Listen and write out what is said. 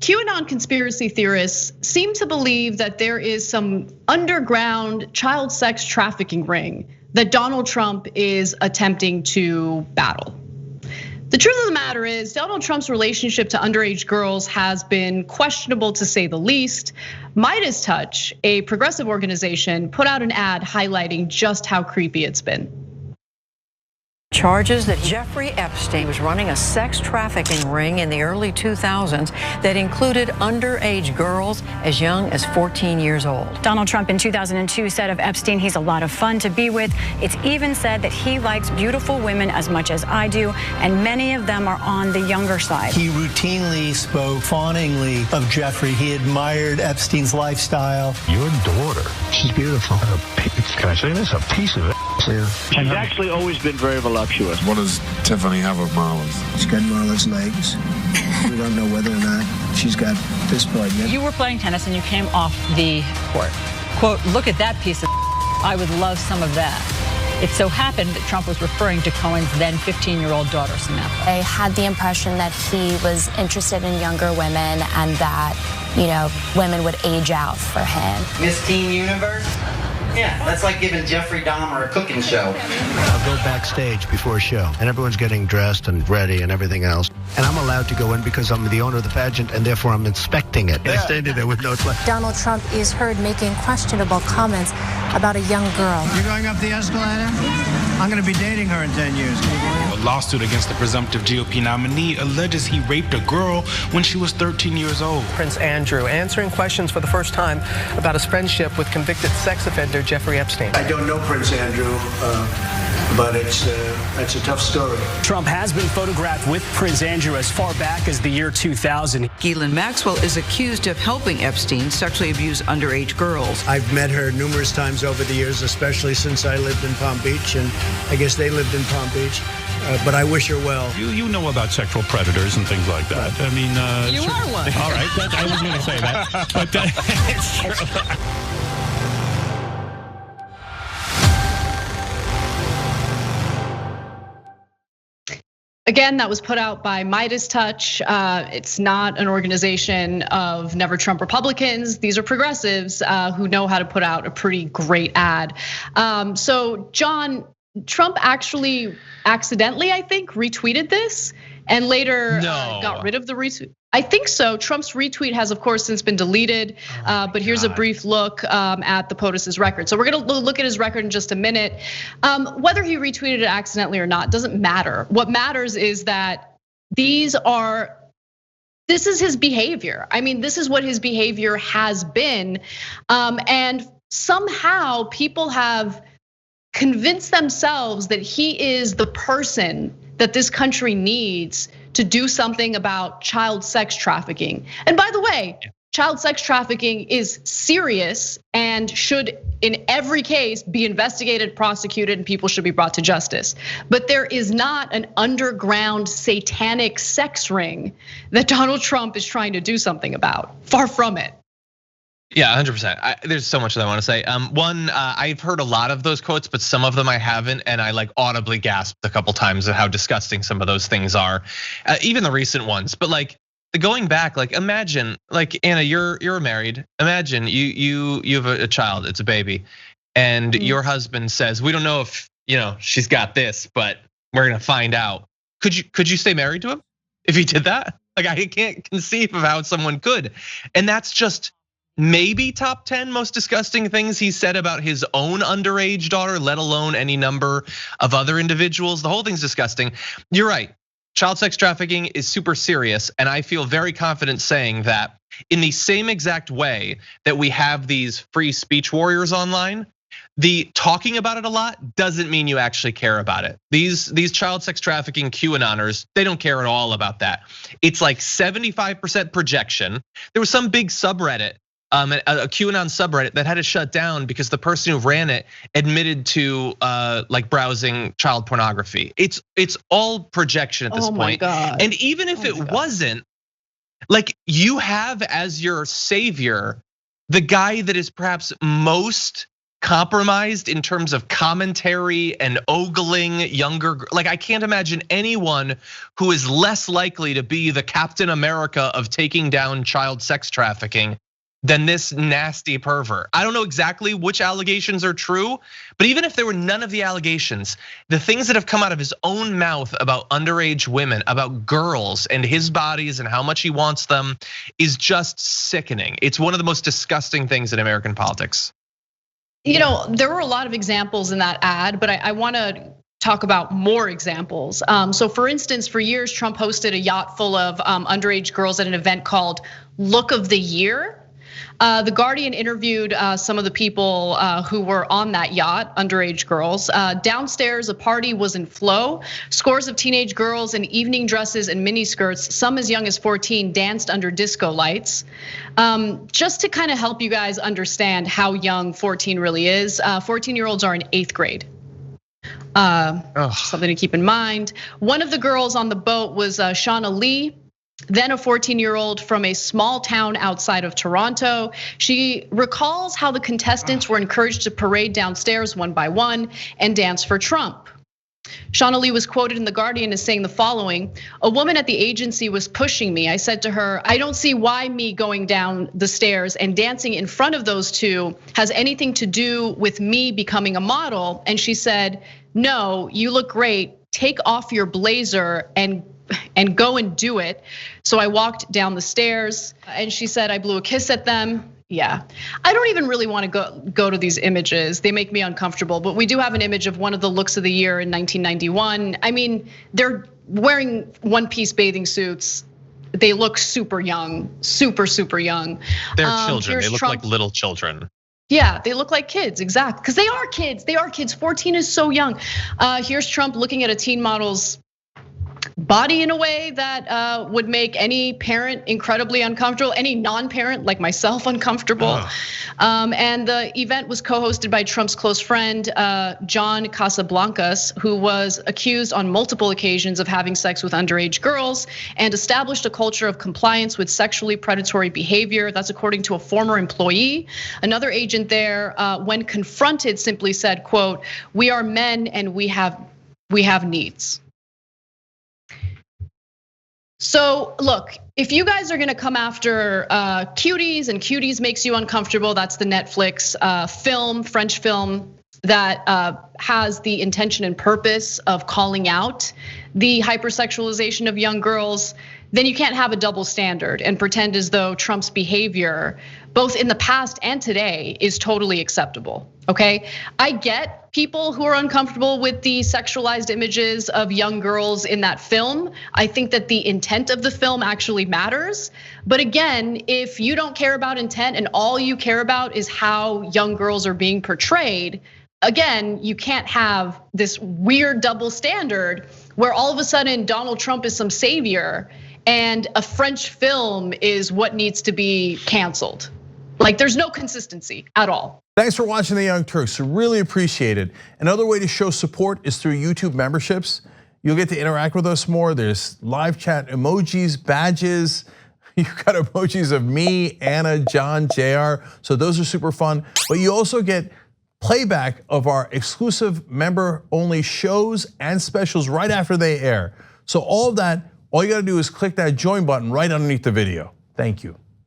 QAnon conspiracy theorists seem to believe that there is some underground child sex trafficking ring that Donald Trump is attempting to battle. The truth of the matter is Donald Trump's relationship to underage girls has been questionable to say the least. Midas Touch, a progressive organization, put out an ad highlighting just how creepy it's been. Charges that Jeffrey Epstein was running a sex trafficking ring in the early 2000s that included underage girls as young as 14 years old. Donald Trump in 2002 said of Epstein, he's a lot of fun to be with. It's even said that he likes beautiful women as much as I do, and many of them are on the younger side. He routinely spoke fawningly of Jeffrey. He admired Epstein's lifestyle. Your daughter, she's beautiful. Can I say this? A piece of it. Yeah. She's actually always been very voluptuous. What does Tiffany have of Marla's? She's got Marla's legs. We don't know whether or not she's got this part yet. You were playing tennis and you came off the court. Quote, look at that piece of I would love some of that. It so happened that Trump was referring to Cohen's then 15-year-old daughter, Samantha. I had the impression that he was interested in younger women and that, women would age out for him. Miss Teen Universe? Yeah, that's like giving Jeffrey Dahmer a cooking show. I'll go backstage before a show, and everyone's getting dressed and ready and everything else. And I'm allowed to go in because I'm the owner of the pageant, and therefore I'm inspecting it. I stand in there with no clue. Donald Trump is heard making questionable comments about a young girl. You're going up the escalator? I'm going to be dating her in 10 years. A lawsuit against the presumptive GOP nominee alleges he raped a girl when she was 13 years old. Prince Andrew answering questions for the first time about his friendship with convicted sex offender Jeffrey Epstein. I don't know Prince Andrew, but it's a tough story. Trump has been photographed with Prince Andrew as far back as the year 2000. Ghislaine Maxwell is accused of helping Epstein sexually abuse underage girls. I've met her numerous times over the years, especially since I lived in Palm Beach, and I guess they lived in Palm Beach. But I wish her well. You know about sexual predators and things like that. I mean, you are one. All right, I was going to say that, but it's true. Again, that was put out by Midas Touch. It's not an organization of Never Trump Republicans. These are progressives who know how to put out a pretty great ad. So John, Trump actually accidentally, I think, retweeted this and later got rid of the retweet. I think so. Trump's retweet has, of course, since been deleted. But here's a brief look at the POTUS's record. So we're gonna look at his record in just a minute. Whether he retweeted it accidentally or not doesn't matter. What matters is that this is his behavior. I mean, this is what his behavior has been. And somehow people have convinced themselves that he is the person that this country needs to do something about child sex trafficking. And by the way, child sex trafficking is serious and should, in every case, be investigated, prosecuted, and people should be brought to justice. But there is not an underground satanic sex ring that Donald Trump is trying to do something about. Far from it. Yeah, 100%. There's so much that I want to say. One, I've heard a lot of those quotes, but some of them I haven't, and I like audibly gasped a couple times at how disgusting some of those things are, even the recent ones. But like the going back, like imagine, like Anna, you're married. Imagine you have a child, it's a baby, and your husband says, "We don't know if she's got this, but we're gonna find out." Could you stay married to him if he did that? Like I can't conceive of how someone could, and that's just maybe top 10 most disgusting things he said about his own underage daughter, let alone any number of other individuals. The whole thing's disgusting. You're right. Child sex trafficking is super serious. And I feel very confident saying that in the same exact way that we have these free speech warriors online, the talking about it a lot doesn't mean you actually care about it. These child sex trafficking QAnoners, they don't care at all about that. It's like 75% projection. There was some big subreddit, a QAnon subreddit that had to shut down because the person who ran it admitted to like browsing child pornography. It's all projection at this point. And even if it wasn't, like you have as your savior the guy that is perhaps most compromised in terms of commentary and ogling younger. Like, I can't imagine anyone who is less likely to be the Captain America of taking down child sex trafficking than this nasty pervert. I don't know exactly which allegations are true, but even if there were none of the allegations, the things that have come out of his own mouth about underage women, about girls and his bodies and how much he wants them is just sickening. It's one of the most disgusting things in American politics. You know, there were a lot of examples in that ad, but I wanna talk about more examples. So for instance, for years, Trump hosted a yacht full of underage girls at an event called Look of the Year. The Guardian interviewed some of the people who were on that yacht, underage girls. Downstairs, a party was in flow. Scores of teenage girls in evening dresses and miniskirts, some as young as 14, danced under disco lights. Just to kind of help you guys understand how young 14 really is, 14-year-olds are in 8th grade. Something to keep in mind. One of the girls on the boat was Shauna Lee, then a 14-year-old from a small town outside of Toronto. She recalls how the contestants were encouraged to parade downstairs one by one and dance for Trump. Shauna Lee was quoted in The Guardian as saying the following: "A woman at the agency was pushing me. I said to her, I don't see why me going down the stairs and dancing in front of those two has anything to do with me becoming a model. And she said, no, you look great. Take off your blazer and go and do it. So I walked down the stairs and she said, I blew a kiss at them." Yeah, I don't even really want to go to these images. They make me uncomfortable, but we do have an image of one of the looks of the year in 1991. I mean, they're wearing one-piece bathing suits. They look super young, super young. They're children, they look like little children. Yeah, they look like kids, exactly, because they are kids, 14 is so young. Here's Trump looking at a teen model's body in a way that would make any parent incredibly uncomfortable, any non-parent like myself uncomfortable. And the event was co-hosted by Trump's close friend, John Casablancas, who was accused on multiple occasions of having sex with underage girls and established a culture of compliance with sexually predatory behavior. That's according to a former employee. Another agent there, when confronted, simply said, quote, "We are men and we have needs." So look, if you guys are gonna come after cuties and cuties makes you uncomfortable, that's the Netflix film, French film that has the intention and purpose of calling out the hypersexualization of young girls, then you can't have a double standard and pretend as though Trump's behavior, both in the past and today, is totally acceptable, okay? I get people who are uncomfortable with the sexualized images of young girls in that film. I think that the intent of the film actually matters. But again, if you don't care about intent and all you care about is how young girls are being portrayed, again, you can't have this weird double standard where all of a sudden Donald Trump is some savior and a French film is what needs to be canceled. Like, there's no consistency at all. Thanks for watching The Young Turks, really appreciate it. Another way to show support is through YouTube memberships. You'll get to interact with us more. There's live chat emojis, badges. You've got emojis of me, Anna, John, JR. So those are super fun. But you also get playback of our exclusive member-only shows and specials right after they air. So all of that, all you gotta do is click that join button right underneath the video. Thank you.